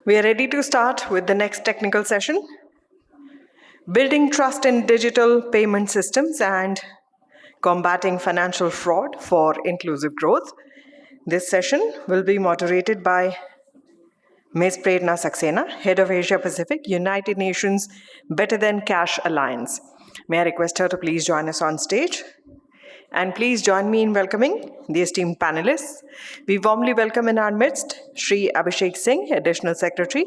We are ready to start with the next technical session, Building Trust in Digital Payment Systems and Combating Financial Fraud for Inclusive Growth. This session will be moderated by Ms. Prerna Saxena, Head of Asia Pacific, United Nations Better Than Cash Alliance. May I request her to please join us on stage? And please join me in welcoming the esteemed panelists. We warmly welcome in our midst Shri Abhishek Singh, Additional Secretary,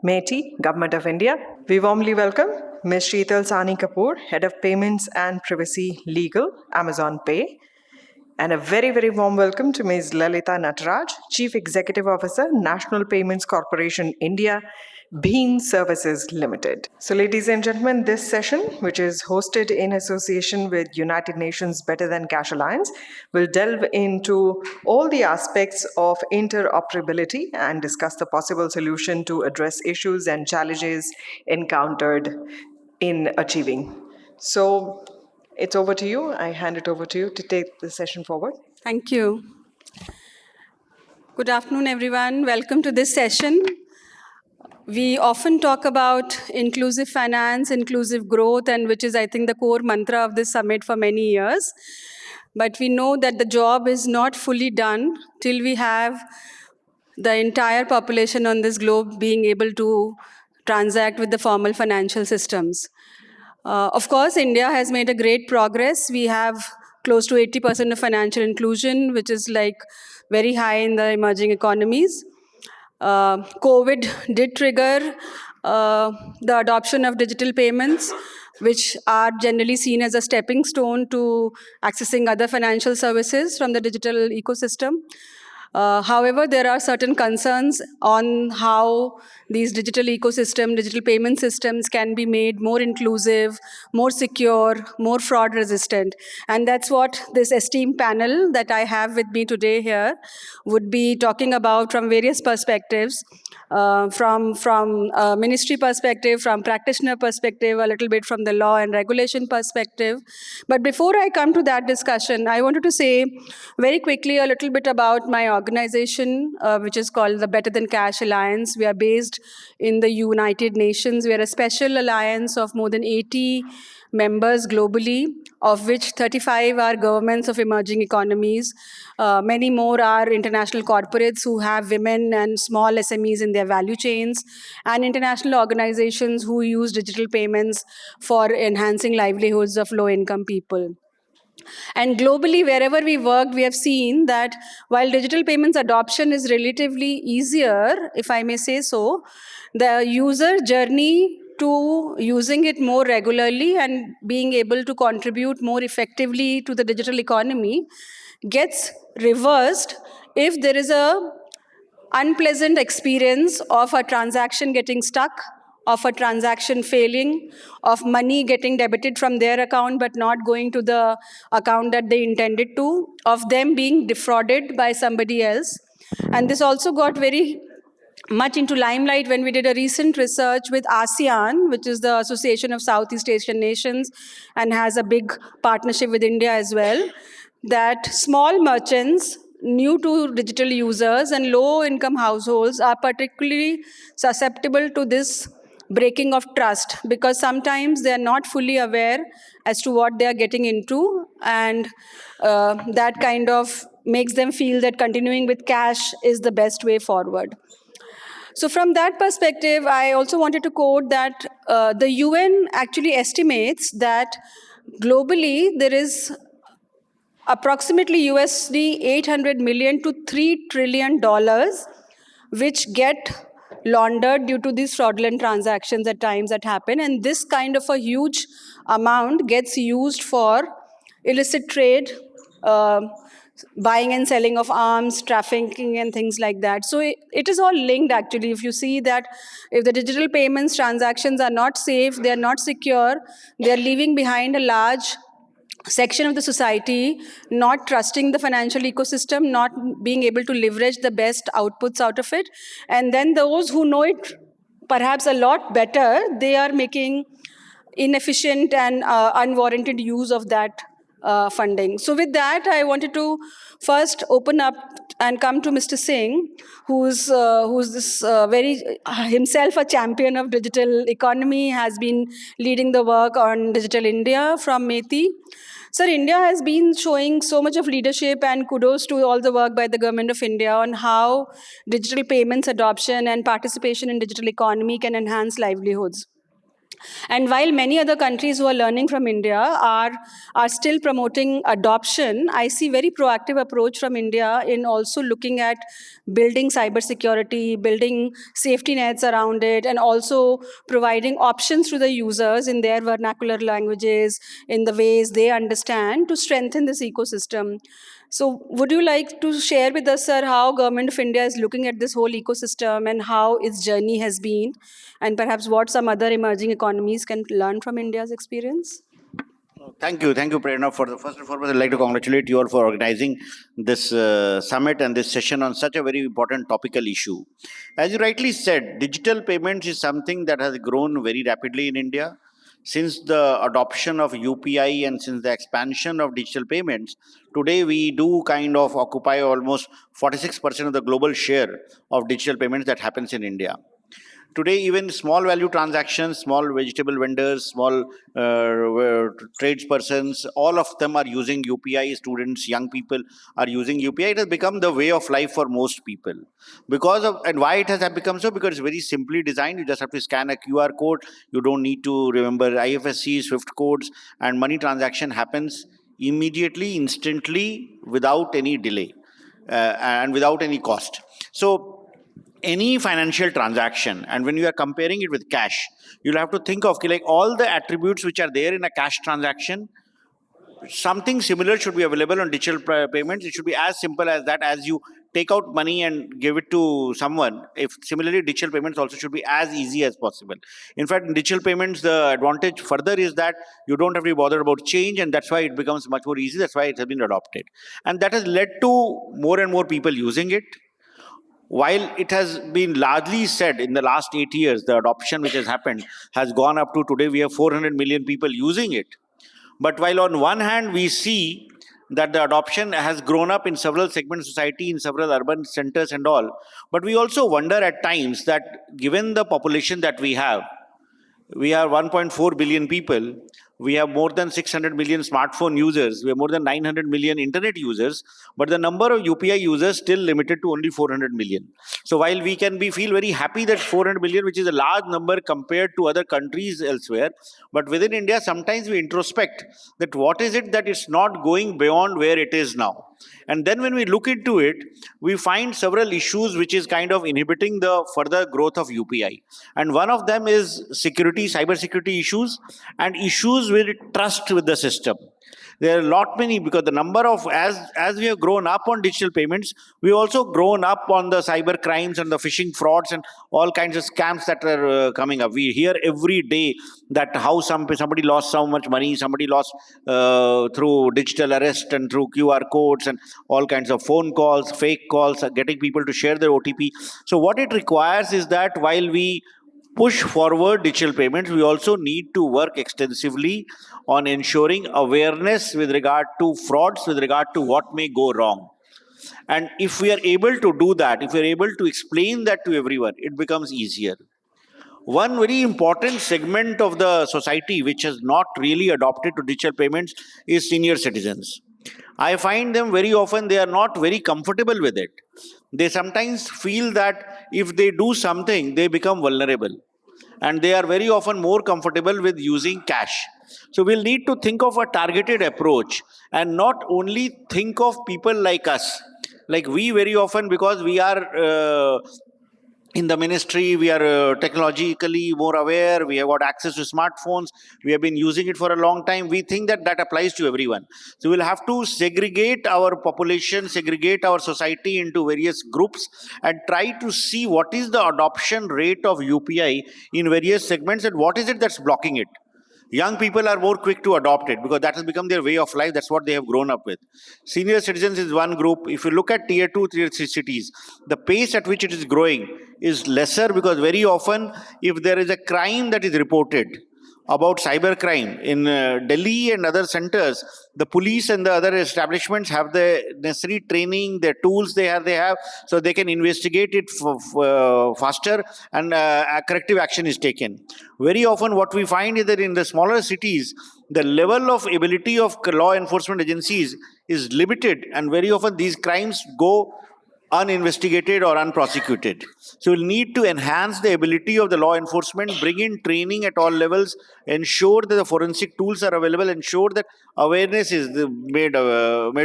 MeitY, Government of India. We warmly welcome Ms. Sheetal Sani Kapoor, Head of Payments and Privacy Legal, Amazon Pay. And a very, very warm welcome to Ms. Lalita Nataraj, Chief Executive Officer, National Payments Corporation India, Beam Services Limited. So ladies and gentlemen, this session, which is hosted in association with United Nations Better Than Cash Alliance, will delve into all the aspects of interoperability and discuss the possible solution to address issues and challenges encountered in achieving. So it's over to you. I hand it over to you to take the session forward. Thank you. Good afternoon, everyone. Welcome to this session. We often talk about inclusive finance, inclusive growth, and which is, I think, the core mantra of this summit for many years. But we know that the job is not fully done till we have the entire population on this globe being able to transact with the formal financial systems. Of course, India has made a great progress. We have close to 80% of financial inclusion, which is like very high in the emerging economies. COVID did trigger the adoption of digital payments, which are generally seen as a stepping stone to accessing other financial services from the digital ecosystem. However, there are certain concerns on how these digital payment systems can be made more inclusive, more secure, more fraud resistant. And that's what this esteemed panel that I have with me today here would be talking about from various perspectives. From ministry perspective, from practitioner perspective, a little bit from the law and regulation perspective. But before I come to that discussion, I wanted to say very quickly a little bit about my organization, which is called the Better Than Cash Alliance. We are based in the United Nations. We are a special alliance of more than 80 members globally, of which 35 are governments of emerging economies. Many more are international corporates who have women and small SMEs in their value chains, and international organizations who use digital payments for enhancing livelihoods of low-income people. And globally, wherever we worked, we have seen that while digital payments adoption is relatively easier, if I may say so, the user journey to using it more regularly and being able to contribute more effectively to the digital economy gets reversed if there is a unpleasant experience of a transaction getting stuck, of a transaction failing, of money getting debited from their account but not going to the account that they intended to, of them being defrauded by somebody else. And this also got very much into limelight when we did a recent research with ASEAN, which is the Association of Southeast Asian Nations and has a big partnership with India as well, that small merchants, new to digital users and low-income households are particularly susceptible to this breaking of trust, because sometimes they are not fully aware as to what they are getting into, and that kind of makes them feel that continuing with cash is the best way forward. So from that perspective, I also wanted to quote that the UN actually estimates that globally there is approximately USD 800 million to $3 trillion, which get laundered due to these fraudulent transactions at times that happen. And this kind of a huge amount gets used for illicit trade, buying and selling of arms, trafficking, and things like that. So it is all linked, actually. If you see that if the digital payments transactions are not safe, they are not secure, they are leaving behind a large section of the society not trusting the financial ecosystem, not being able to leverage the best outputs out of it. And then those who know it perhaps a lot better, they are making inefficient and unwarranted use of that funding. So with that, I wanted to first open up and come to Mr. Singh, who's this very himself a champion of digital economy, has been leading the work on Digital India from METI. Sir, India has been showing so much of leadership, and kudos to all the work by the Government of India on how digital payments adoption and participation in digital economy can enhance livelihoods. And while many other countries who are learning from India are still promoting adoption, I see very proactive approach from India in also looking at building cybersecurity, building safety nets around it, and also providing options to the users in their vernacular languages, in the ways they understand, to strengthen this ecosystem. So would you like to share with us, sir, how Government of India is looking at this whole ecosystem and how its journey has been, and perhaps what some other emerging economies can learn from India's experience? Thank you, Prerna. First and foremost, I'd like to congratulate you all for organizing this summit and this session on such a very important topical issue. As you rightly said, digital payments is something that has grown very rapidly in India. Since the adoption of UPI and since the expansion of digital payments, today we do kind of occupy almost 46% of the global share of digital payments that happens in India. Today, even small value transactions, small vegetable vendors, small tradespersons, all of them are using UPI. Students, young people are using UPI. It has become the way of life for most people. And why it has become so? Because it's very simply designed. You just have to scan a QR code. You don't need to remember IFSC, SWIFT codes, and money transaction happens immediately, instantly, without any delay and without any cost. So any financial transaction, and when you are comparing it with cash, you'll have to think of like all the attributes which are there in a cash transaction. Something similar should be available on digital payments. It should be as simple as that. As you take out money and give it to someone, if similarly digital payments also should be as easy as possible. In fact, in digital payments, the advantage further is that you don't have to be bothered about change, and that's why it becomes much more easy. That's why it has been adopted, and that has led to more and more people using it. While it has been largely said in the last 8 years, the adoption which has happened has gone up to today, we have 400 million people using it. But while on one hand, we see that the adoption has grown up in several segments of society, in several urban centers and all, but we also wonder at times that given the population that we are 1.4 billion people, we have more than 600 million smartphone users, we have more than 900 million internet users, but the number of UPI users still limited to only 400 million. So while we can feel very happy that 400 million, which is a large number compared to other countries elsewhere, but within India, sometimes we introspect that what is it that is not going beyond where it is now. And then when we look into it, we find several issues which is kind of inhibiting the further growth of UPI. And one of them is security, cybersecurity issues, and issues with trust with the system. There are a lot many, because the number of, as we have grown up on digital payments, we also grown up on the cyber crimes and the phishing frauds and all kinds of scams that are coming up. We hear every day that how somebody lost so much money, somebody lost through digital arrest and through QR codes and all kinds of phone calls, fake calls, getting people to share their OTP. So what it requires is that while we push forward digital payments, we also need to work extensively on ensuring awareness with regard to frauds, with regard to what may go wrong. And if we are able to do that, if we are able to explain that to everyone, it becomes easier. One very important segment of the society which has not really adopted to digital payments is senior citizens. I find them very often, they are not very comfortable with it. They sometimes feel that if they do something, they become vulnerable. And they are very often more comfortable with using cash. So we'll need to think of a targeted approach and not only think of people like us. Like we very often, because we are in the ministry, we are technologically more aware, we have got access to smartphones, we have been using it for a long time, we think that that applies to everyone. So we'll have to segregate our population, segregate our society into various groups and try to see what is the adoption rate of UPI in various segments and what is it that's blocking it. Young people are more quick to adopt it because that has become their way of life. That's what they have grown up with. Senior citizens is one group. If you look at tier 2, tier 3 cities, the pace at which it is growing is lesser because very often if there is a crime that is reported about cybercrime in Delhi and other centers. The police and the other establishments have the necessary training, the tools they have, so they can investigate it faster, and corrective action is taken. Very often, what we find is that in the smaller cities, the level of ability of law enforcement agencies is limited, and very often these crimes go uninvestigated or unprosecuted. So we'll need to enhance the ability of the law enforcement, bring in training at all levels, ensure that the forensic tools are available, ensure that awareness is made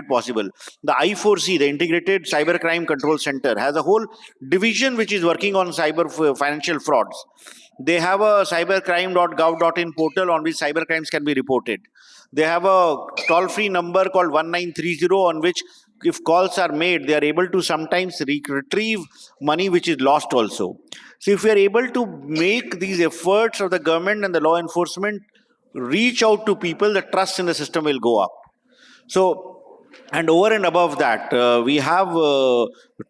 possible. The I4C, the Integrated Cybercrime Control Center, has a whole division which is working on financial frauds. They have a cybercrime.gov.in portal on which cybercrimes can be reported. They have a toll-free number called 1930 on which, if calls are made, they are able to sometimes retrieve money which is lost also. So if we are able to make these efforts of the government and the law enforcement reach out to people, the trust in the system will go up. So, and over and above that, we have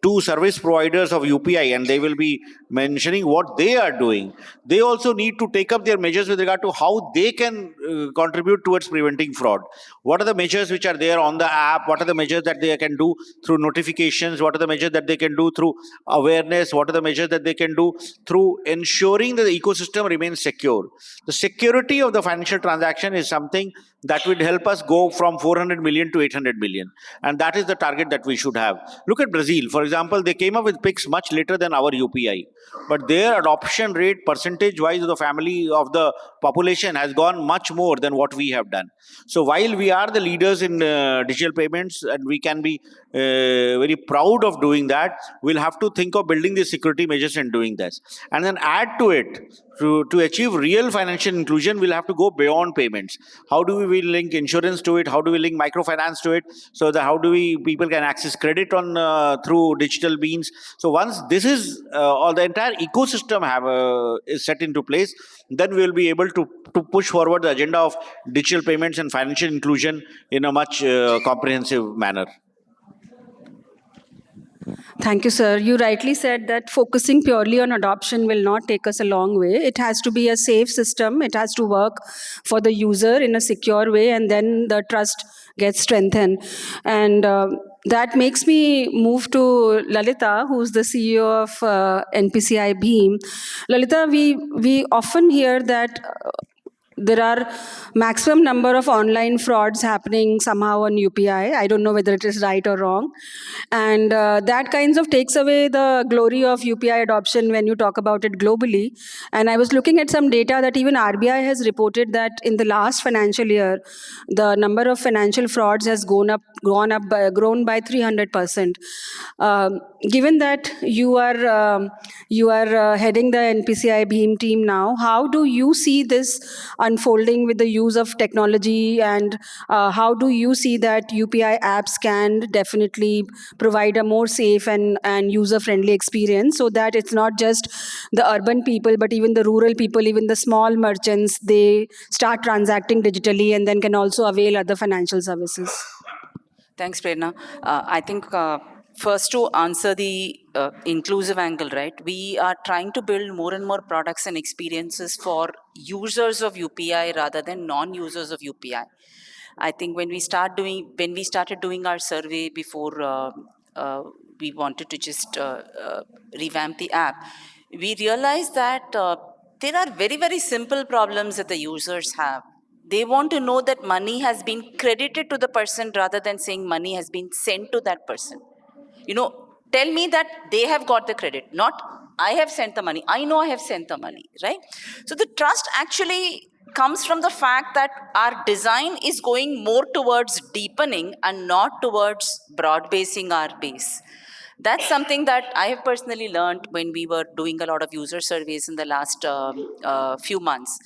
two service providers of UPI, and they will be mentioning what they are doing. They also need to take up their measures with regard to how they can contribute towards preventing fraud. What are the measures which are there on the app? What are the measures that they can do through notifications? What are the measures that they can do through awareness? What are the measures that they can do through ensuring that the ecosystem remains secure? The security of the financial transaction is something that would help us go from 400 million to 800 million. And that is the target that we should have. Look at Brazil, for example. They came up with PIX much later than our UPI. But their adoption rate, percentage-wise, of the family, of the population, has gone much more than what we have done. So while we are the leaders in digital payments, and we can be very proud of doing that, we'll have to think of building the security measures and doing this. And then add to it, to achieve real financial inclusion, we'll have to go beyond payments. How do we link insurance to it? How do we link microfinance to it? So that how do people can access credit on through digital means? So once this is or the entire ecosystem is set into place, then we will be able to push forward the agenda of digital payments and financial inclusion in a much comprehensive manner. Thank you, sir. You rightly said that focusing purely on adoption will not take us a long way. It has to be a safe system. It has to work for the user in a secure way, and then the trust gets strengthened. And that makes me move to Lalita, who's the CEO of NPCI Bheem. Lalita, we often hear that there are maximum number of online frauds happening somehow on UPI. I don't know whether it is right or wrong. And that kinds of takes away the glory of UPI adoption when you talk about it globally. And I was looking at some data that even RBI has reported that in the last financial year, the number of financial frauds has grown by 300%. Given that you are heading the NPCI Bheem team now, how do you see this unfolding with the use of technology, and how do you see that UPI apps can definitely provide a more safe and user-friendly experience, so that it's not just the urban people, but even the rural people, even the small merchants, they start transacting digitally and then can also avail other financial services? Thanks, Prerna. I think first, to answer the inclusive angle, right? We are trying to build more and more products and experiences for users of UPI rather than non-users of UPI. I think when we started doing our survey before we wanted to just revamp the app, we realized that there are very, very simple problems that the users have. They want to know that money has been credited to the person rather than saying money has been sent to that person. Tell me that they have got the credit, not I have sent the money. I know I have sent the money, right? So the trust actually comes from the fact that our design is going more towards deepening and not towards broad-basing our base. That's something that I have personally learned when we were doing a lot of user surveys in the last few months.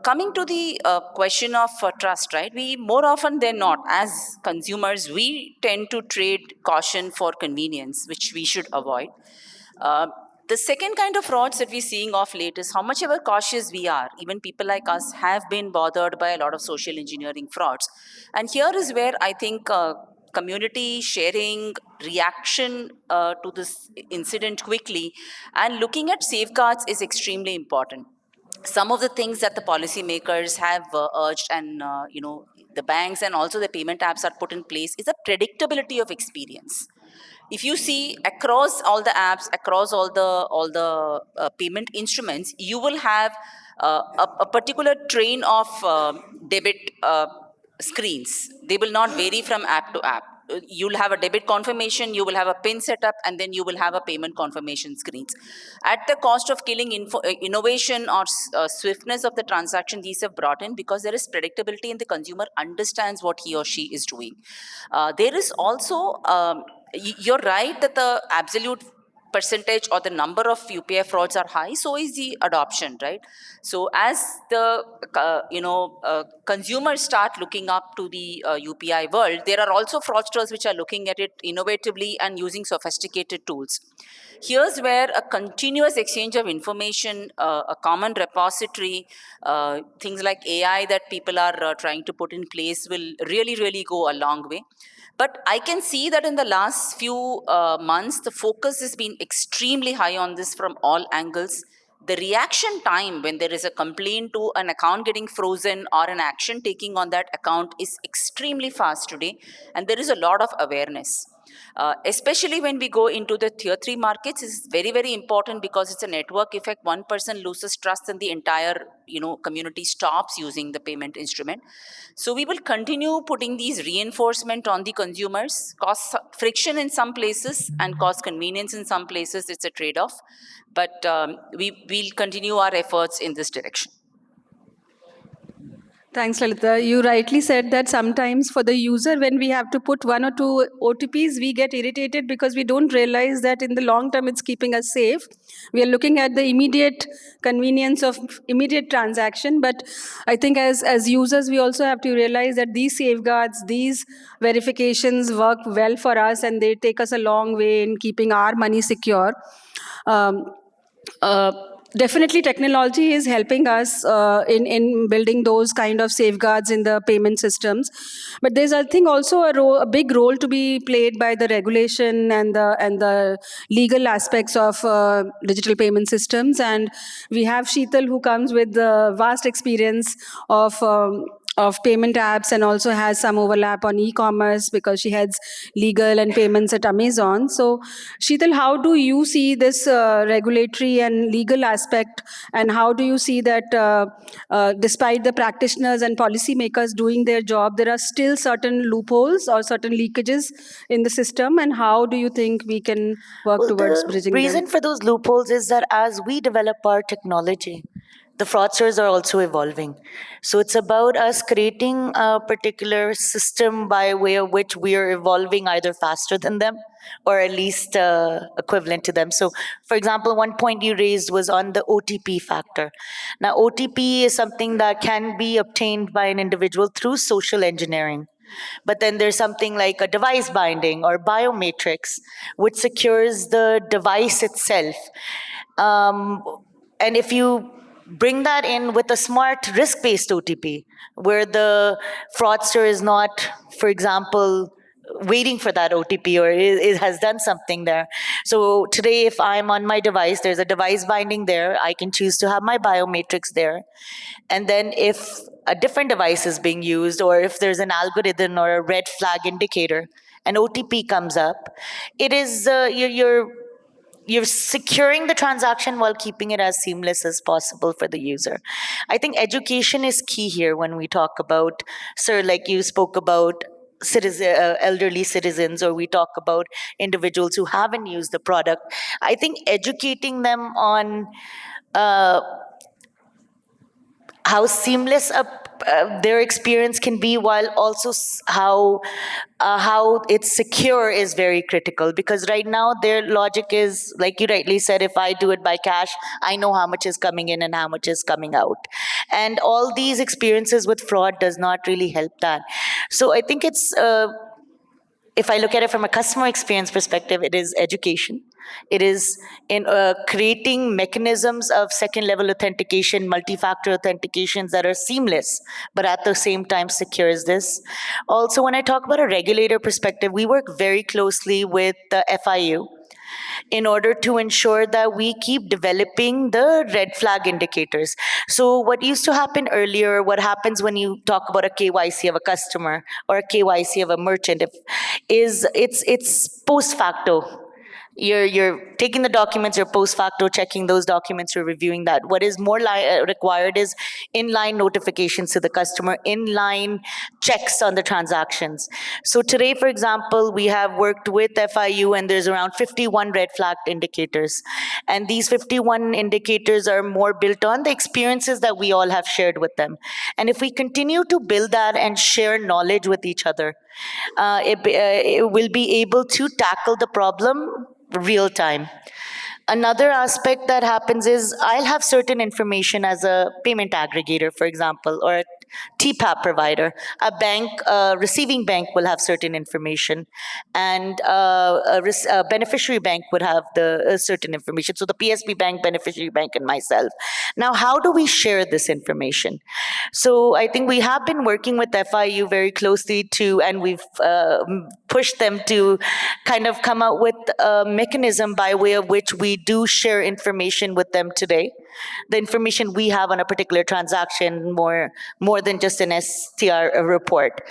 Coming to the question of trust, right? We more often than not, as consumers, we tend to trade caution for convenience, which we should avoid. The second kind of frauds that we're seeing of late is how much ever cautious we are. Even people like us have been bothered by a lot of social engineering frauds. And here is where I think community sharing, reaction to this incident quickly, and looking at safeguards is extremely important. some of the things that the policymakers have urged, and the banks and also the payment apps are put in place, is a predictability of experience. If you see across all the apps, across all the payment instruments, you will have a particular train of debit screens. They will not vary from app to app. You'll have a debit confirmation, you will have a PIN setup, and then you will have a payment confirmation screens. At the cost of killing innovation or swiftness of the transaction, these have brought in, because there is predictability and the consumer understands what he or she is doing. There is also, you're right that the absolute percentage or the number of UPI frauds are high, so is the adoption, right? So as the consumers start looking up to the UPI world, there are also fraudsters which are looking at it innovatively and using sophisticated tools. Here's where a continuous exchange of information, a common repository, things like AI that people are trying to put in place will really, really go a long way. But I can see that in the last few months, the focus has been extremely high on this from all angles. The reaction time when there is a complaint to an account getting frozen or an action taking on that account is extremely fast today, and there is a lot of awareness. Especially when we go into the tier 3 markets, is very, very important, because it's a network effect. One person loses trust and the entire community stops using the payment instrument. So we will continue putting these reinforcement on the consumers, cause friction in some places and cause convenience in some places. It's a trade-off, but we'll continue our efforts in this direction. Thanks, Lalita. You rightly said that sometimes for the user, when we have to put 1 or 2 OTPs, we get irritated because we don't realize that in the long term it's keeping us safe. We are looking at the immediate convenience of immediate transaction, but I think as users, we also have to realize that these safeguards, these verifications work well for us, and they take us a long way in keeping our money secure. Definitely, technology is helping us in building those kind of safeguards in the payment systems. But there's, I think, also a big role to be played by the regulation and the legal aspects of digital payment systems. And we have Sheetal, who comes with the vast experience of payment apps and also has some overlap on e-commerce because she heads legal and payments at Amazon. So, Sheetal, how do you see this regulatory and legal aspect, and how do you see that despite the practitioners and policymakers doing their job, there are still certain loopholes or certain leakages in the system, and how do you think we can work towards bridging The reason them? for those loopholes is that as we develop our technology, the fraudsters are also evolving. So it's about us creating a particular system by way of which we are evolving either faster than them or at least equivalent to them. So, for example, one point you raised was on the OTP factor. Now, OTP is something that can be obtained by an individual through social engineering. But then there's something like a device binding or biometrics, which secures the device itself. And if you bring that in with a smart risk-based OTP, where the fraudster is not, for example, waiting for that OTP or it has done something there. So today, if I'm on my device, there's a device binding there. I can choose to have my biometrics there. And then if a different device is being used, or if there's an algorithm or a red flag indicator, an OTP comes up, it is you're securing the transaction while keeping it as seamless as possible for the user. I think education is key here when we talk about, sir, like you spoke about elderly citizens, or we talk about individuals who haven't used the product. I think educating them on how seamless their experience can be, while also how it's secure, is very critical. Because right now their logic is, like you rightly said, if I do it by cash, I know how much is coming in and how much is coming out. And all these experiences with fraud does not really help that. So I think it's, if I look at it from a customer experience perspective, it is education. It is in creating mechanisms of second-level authentication, multi-factor authentications that are seamless, but at the same time secures this. Also, when I talk about a regulator perspective, we work very closely with the FIU. in order to ensure that we keep developing the red flag indicators. So what used to happen earlier, what happens when you talk about a KYC of a customer or a KYC of a merchant, is it's post facto. You're taking the documents, you're post facto checking those documents, you're reviewing that. What is more required is inline notifications to the customer, inline checks on the transactions. So today, for example, we have worked with FIU and there's around 51 red flag indicators. And these 51 indicators are more built on the experiences that we all have shared with them. And if we continue to build that and share knowledge with each other, it will be able to tackle the problem real time. Another aspect that happens is I'll have certain information as a payment aggregator, for example, or a TPAP provider. A bank, receiving bank will have certain information, and a beneficiary bank would have the certain information. So the PSB bank, beneficiary bank, and myself. Now, how do we share this information? So I think we have been working with FIU very closely and we've pushed them to kind of come up with a mechanism by way of which we do share information with them today. The information we have on a particular transaction, more than just an STR report.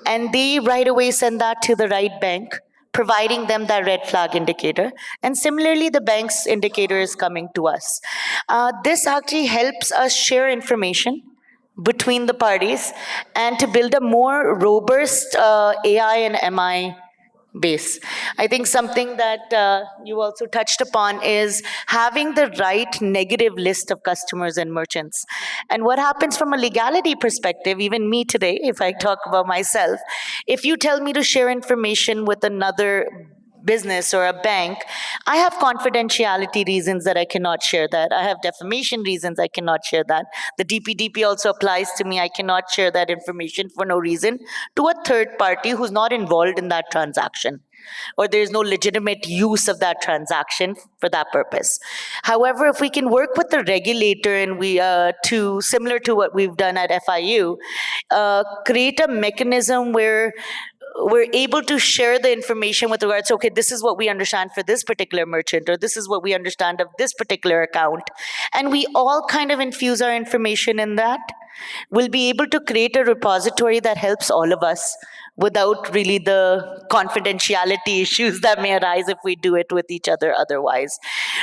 And they right away send that to the right bank, providing them that red flag indicator. And similarly, the bank's indicator is coming to us. This actually helps us share information between the parties and to build a more robust AI and MI base. I think something that you also touched upon is having the right negative list of customers and merchants. And what happens from a legality perspective, even me today, if I talk about myself, if you tell me to share information with another business or a bank, I have confidentiality reasons that I cannot share that. I have defamation reasons I cannot share that. The DPDP also applies to me. I cannot share that information for no reason to a third party who's not involved in that transaction, or there's no legitimate use of that transaction for that purpose. However, if we can work with the regulator and we, similar to what we've done at FIU, create a mechanism where we're able to share the information with regards to, okay, this is what we understand for this particular merchant, or this is what we understand of this particular account. And we all kind of infuse our information in that. We'll be able to create a repository that helps all of us without really the confidentiality issues that may arise if we do it with each other otherwise.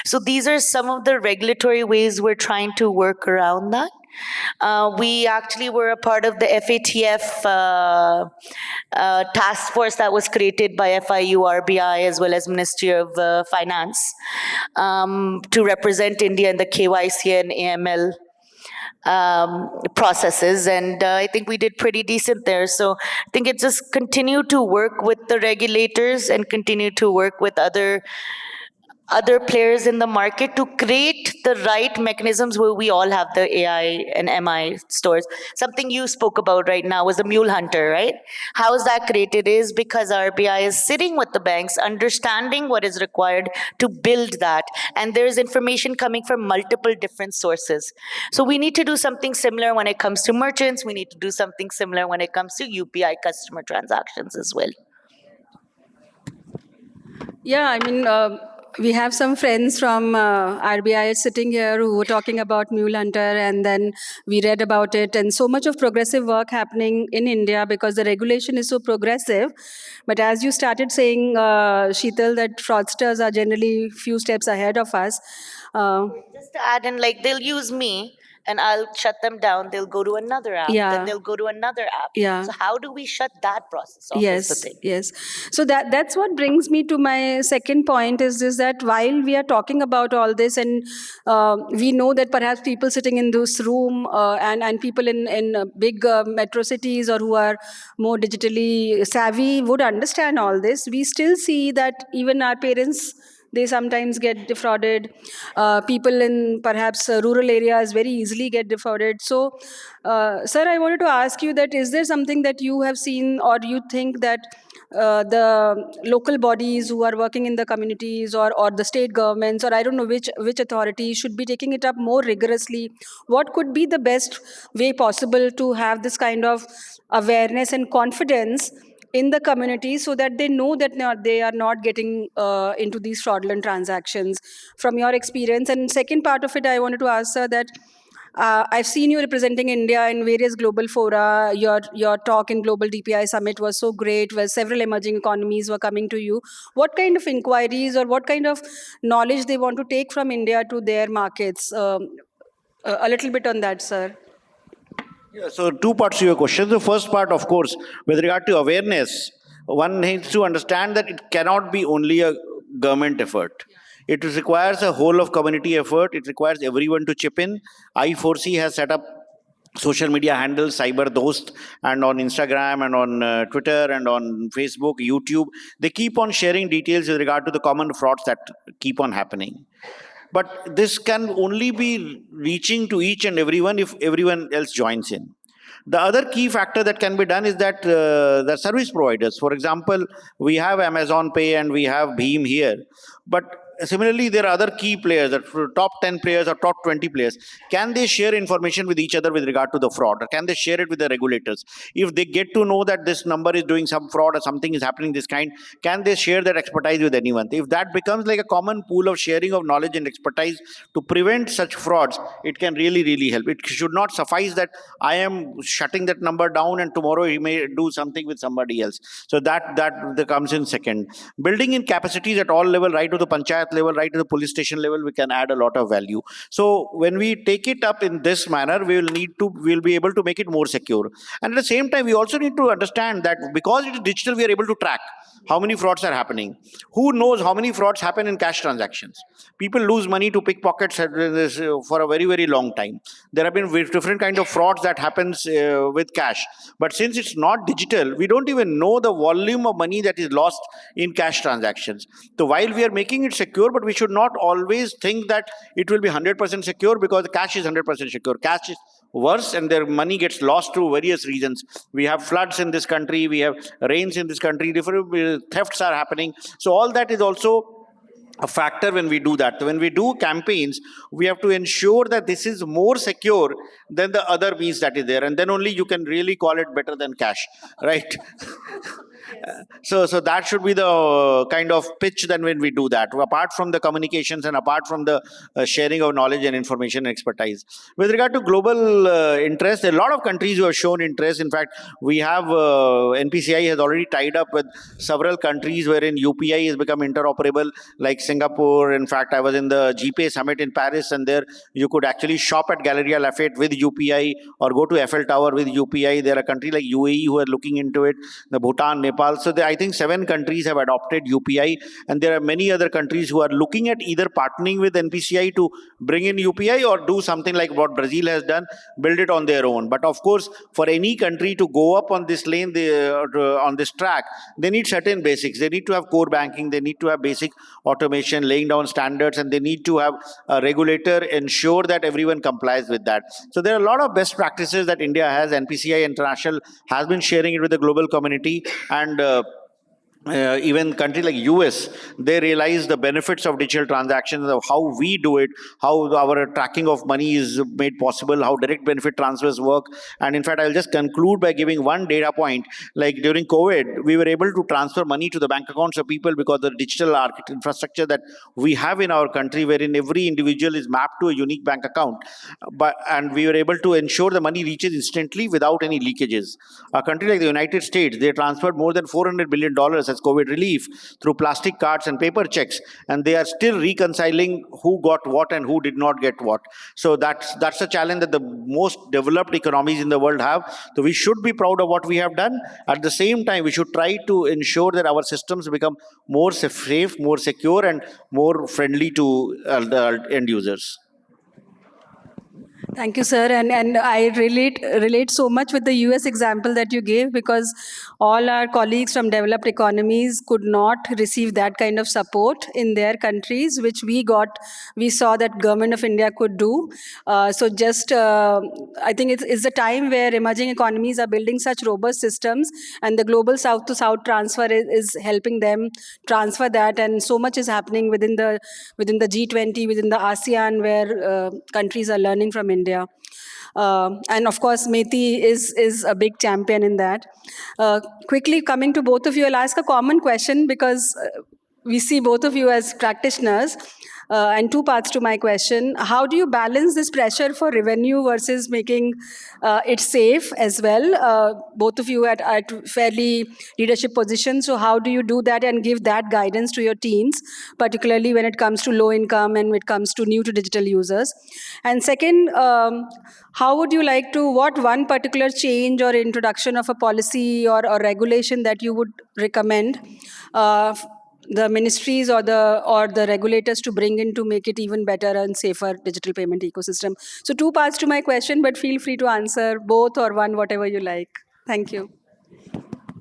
So these are some of the regulatory ways we're trying to work around that. We actually were a part of the FATF task force that was created by FIU, RBI, as well as Ministry of Finance to represent India in the KYC and AML processes, and I think we did pretty decent there. So I think it's just continue to work with the regulators and continue to work with other players in the market to create the right mechanisms where we all have the AI and MI stores. Something you spoke about right now was the Mule Hunter, right? How is that created is because RBI is sitting with the banks, understanding what is required to build that. And there's information coming from multiple different sources. So we need to do something similar when it comes to merchants. We need to do something similar when it comes to UPI customer transactions as well. Yeah, I mean, we have some friends from RBI sitting here who were talking about Mule Hunter, and then we read about it, and so much of progressive work happening in India because the regulation is so progressive. But as you started saying, Sheetal, that fraudsters are generally few steps ahead of us. Just to add in, like, they'll use me and I'll shut them down. They'll go to another app. Yeah. Then they'll go to another app. Yeah. So how do we shut that process off? Is the Yes, thing. yes. So that's what brings me to my second point is this, that while we are talking about all this, and we know that perhaps people sitting in this room and people in big metro cities or who are more digitally savvy would understand all this, we still see that even our parents, they sometimes get defrauded. People in perhaps rural areas very easily get defrauded. So, sir, I wanted to ask you that is there something that you have seen or you think that the local bodies who are working in the communities or the state governments, or I don't know which authority should be taking it up more rigorously? What could be the best way possible to have this kind of awareness and confidence in the community so that they know that they are not getting into these fraudulent transactions from your experience? And second part of it, I wanted to ask, sir, that I've seen you representing India in various global fora. Your talk in Global DPI Summit was so great, where several emerging economies were coming to you. What kind of inquiries or what kind of knowledge they want to take from India to their markets? A little bit on that, sir. Yeah, so two parts to your question. The first part, of course, with regard to awareness, one needs to understand that it cannot be only a government effort. It requires a whole of community effort. It requires everyone to chip in. I4C has set up social media handles, Cyber Dost, and on Instagram and on Twitter and on Facebook, YouTube. They keep on sharing details with regard to the common frauds that keep on happening. But this can only be reaching to each and everyone if everyone else joins in. The other key factor that can be done is that the service providers, for example, we have Amazon Pay and we have Bheem here, but similarly, there are other key players, that top 10 players or top 20 players. Can they share information with each other with regard to the fraud? Or can they share it with the regulators? If they get to know that this number is doing some fraud or something is happening this kind, can they share that expertise with anyone? If that becomes like a common pool of sharing of knowledge and expertise to prevent such frauds, it can really, really help. It should not suffice that I am shutting that number down and tomorrow he may do something with somebody else. So that comes in second. Building in capacities at all level, right to the panchayat level, right to the police station level, we can add a lot of value. So when we take it up in this manner, we'll be able to make it more secure. And at the same time, we also need to understand that because it is digital, we are able to track how many frauds are happening. Who knows how many frauds happen in cash transactions? People lose money to pickpockets for a very, very long time. There have been different kind of frauds that happens with cash. But since it's not digital, we don't even know the volume of money that is lost in cash transactions. So while we are making it secure, but we should not always think that it will be 100% secure because cash is 100% secure. Cash is worse and their money gets lost through various reasons. We have floods in this country, we have rains in this country, different thefts are happening. So all that is also a factor when we do that. When we do campaigns, we have to ensure that this is more secure than the other means that is there. And then only you can really call it better than cash, right? So that should be the kind of pitch then when we do that, apart from the communications and apart from the sharing of knowledge and information and expertise. With regard to global interest, a lot of countries who have shown interest. In fact, we have NPCI has already tied up with several countries wherein UPI has become interoperable, like Singapore. In fact, I was in the GPay summit in Paris, and there you could actually shop at Galeria Lafayette with UPI or go to Eiffel Tower with UPI. There are countries like UAE who are looking into it, the Bhutan, Nepal. So I think 7 countries have adopted UPI, and there are many other countries who are looking at either partnering with NPCI to bring in UPI or do something like what Brazil has done, build it on their own. But of course, for any country to go up on this lane, on this track, they need certain basics. They need to have core banking, they need to have basic automation, laying down standards, and they need to have a regulator ensure that everyone complies with that. So there are a lot of best practices that India has. NPCI International has been sharing it with the global community, and even countries like US, they realize the benefits of digital transactions, of how we do it, how our tracking of money is made possible, how direct benefit transfers work. And in fact, I'll just conclude by giving one data point. Like during COVID, we were able to transfer money to the bank accounts of people because of the digital infrastructure that we have in our country, wherein every individual is mapped to a unique bank account. And we were able to ensure the money reaches instantly without any leakages. A country like the United States, they transferred more than $400 billion as COVID relief through plastic cards and paper checks, and they are still reconciling who got what and who did not get what. So that's a challenge that the most developed economies in the world have. So we should be proud of what we have done. At the same time, we should try to ensure that our systems become more safe, more secure, and more friendly to the end users. Thank you, sir. And I relate so much with the US example that you gave, because all our colleagues from developed economies could not receive that kind of support in their countries, which we saw that Government of India could do. I think it's the time where emerging economies are building such robust systems, and the global south to south transfer is helping them transfer that. And so much is happening within the G20, within the ASEAN, where countries are learning from India. India. And of course, Methi is a big champion in that. Quickly coming to both of you, I'll ask a common question because we see both of you as practitioners. And two parts to my question. How do you balance this pressure for revenue versus making it safe as well? Both of you at fairly leadership positions. So how do you do that and give that guidance to your teams, particularly when it comes to low income and when it comes to new to digital users? And second, how would you like to, what one particular change or introduction of a policy or regulation that you would recommend the ministries or the regulators to bring in to make it even better and safer digital payment ecosystem? So two parts to my question, but feel free to answer both or one, whatever you like. Thank you.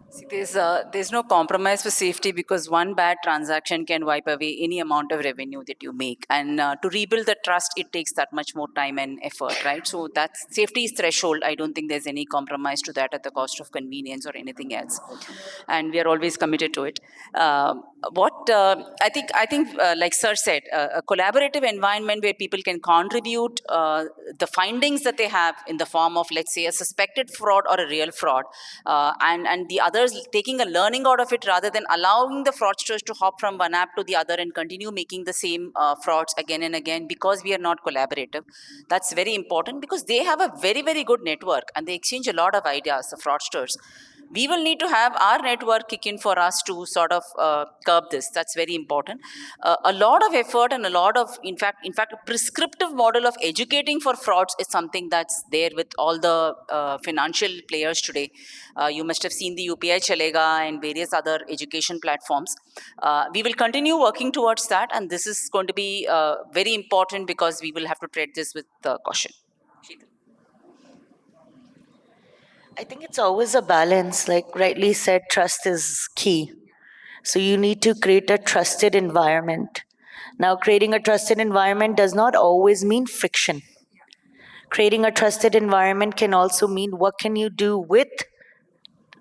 See, there's no compromise for safety because one bad transaction can wipe away any amount of revenue that you make. And to rebuild the trust, it takes that much more time and effort, right? So that's safety is threshold. I don't think there's any compromise to that at the cost of convenience or anything else. And we are always committed to it. I think, like Sir said, a collaborative environment where people can contribute the findings that they have in the form of, let's say, a suspected fraud or a real fraud, and the others taking a learning out of it rather than allowing the fraudsters to hop from one app to the other and continue making the same frauds again and again because we are not collaborative. That's very important because they have a very, very good network and they exchange a lot of ideas, the fraudsters. We will need to have our network kick in for us to sort of curb this. That's very important. A lot of effort and a lot of, in fact, a prescriptive model of educating for frauds is something that's there with all the financial players today. You must have seen the UPI Chalega and various other education platforms. We will continue working towards that, and this is going to be very important because we will have to tread this with caution. I think it's always a balance. Like rightly said, trust is key. So you need to create a trusted environment. Now, creating a trusted environment does not always mean friction. Creating a trusted environment can also mean what can you do with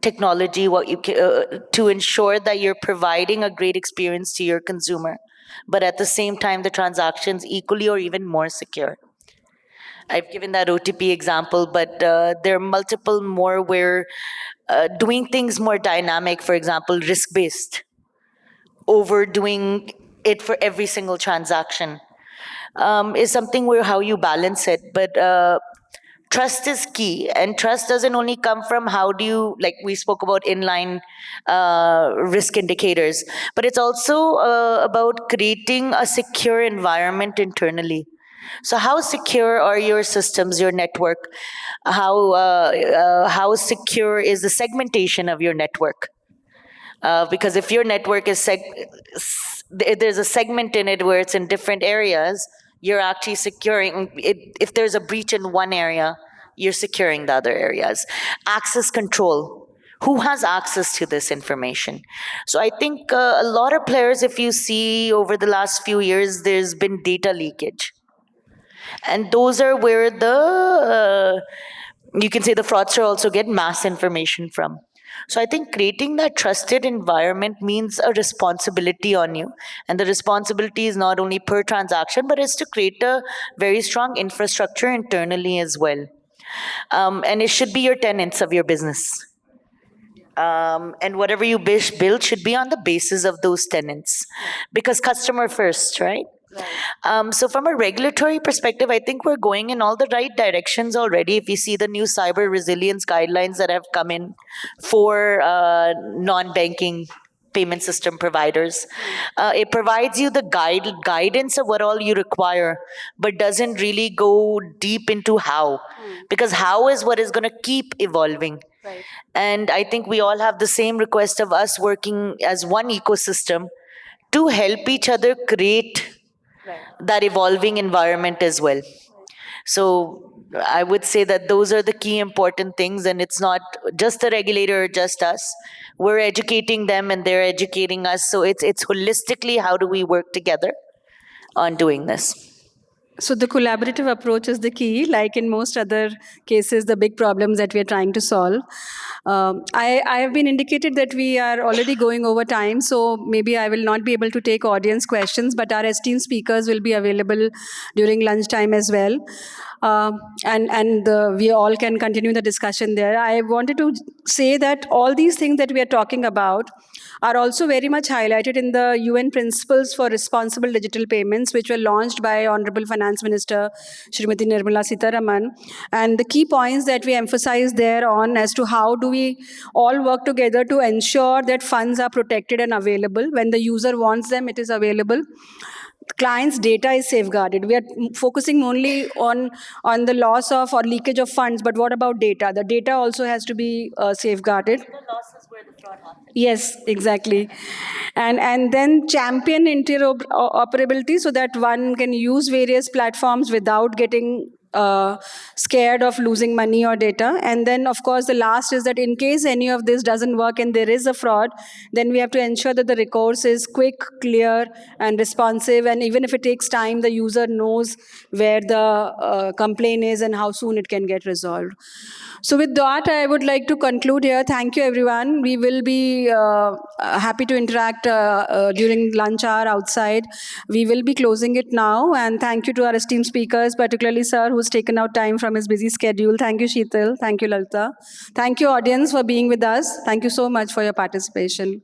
technology, what you can, to ensure that you're providing a great experience to your consumer, but at the same time, the transaction's equally or even more secure. I've given that OTP example, but there are multiple more where doing things more dynamic, for example, risk-based, overdoing it for every single transaction is something where how you balance it. But trust is key, and trust doesn't only come from how do you, like we spoke about inline risk indicators, but it's also about creating a secure environment internally. So how secure are your systems, your network? How secure is the segmentation of your network? Because if your network is there's a segment in it where it's in different areas, you're actually securing. If there's a breach in one area, you're securing the other areas. Access control. Who has access to this information? So I think a lot of players, if you see over the last few years, there's been data leakage. And those are where you can say the fraudster also get mass information from. So I think creating that trusted environment means a responsibility on you. And the responsibility is not only per transaction, but it's to create a very strong infrastructure internally as well. And it should be your tenets of your business. And whatever you build should be on the basis of those tenets. Because customer first, right? So from a regulatory perspective, I think we're going in all the right directions already. If you see the new cyber resilience guidelines that have come in for non-banking payment system providers, it provides you the guidance of what all you require, but doesn't really go deep into how, because how is what is going to keep evolving. Right. And I think we all have the same request of us working as one ecosystem to help each other create that evolving environment as well. So I would say that those are the key important things, and it's not just the regulator or just us. We're educating them and they're educating us. So it's holistically how do we work together on doing this. So the collaborative approach is the key, like in most other cases, the big problems that we are trying to solve. I have been indicated that we are already going over time, so maybe I will not be able to take audience questions, but our esteemed speakers will be available during lunchtime as well. We all can continue the discussion there. I wanted to say that all these things that we are talking about are also very much highlighted in the UN Principles for Responsible Digital Payments, which were launched by Honorable Finance Minister Srimati Nirmala Sitharaman. And the key points that we emphasize there on as to how do we all work together to ensure that funds are protected and available. When the user wants them, it is available. Client's data is safeguarded. We are focusing only on the loss of or leakage of funds, but what about data? The data also has to be safeguarded. The losses where the fraud happens. Yes, exactly. And then champion interoperability so that one can use various platforms without getting scared of losing money or data. And then, of course, the last is that in case any of this doesn't work and there is a fraud, then we have to ensure that the recourse is quick, clear, and responsive. And even if it takes time, the user knows where the complaint is and how soon it can get resolved. So with that, I would like to conclude here. Thank you, everyone. We will be happy to interact during lunch hour outside. We will be closing it now. And thank you to our esteemed speakers, particularly Sir, who's taken out time from his busy schedule. Thank you, Sheetal. Thank you, Lalita. Thank you, audience, for being with us. Thank you so much for your participation.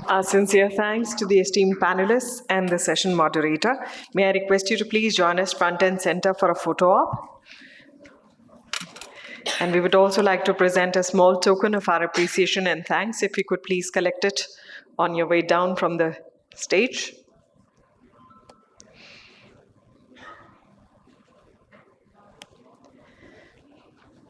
Our sincere thanks to the esteemed panelists and the session moderator. May I request you to please join us front and center for a photo op. And we would also like to present a small token of our appreciation and thanks. If you could please collect it on your way down from the stage.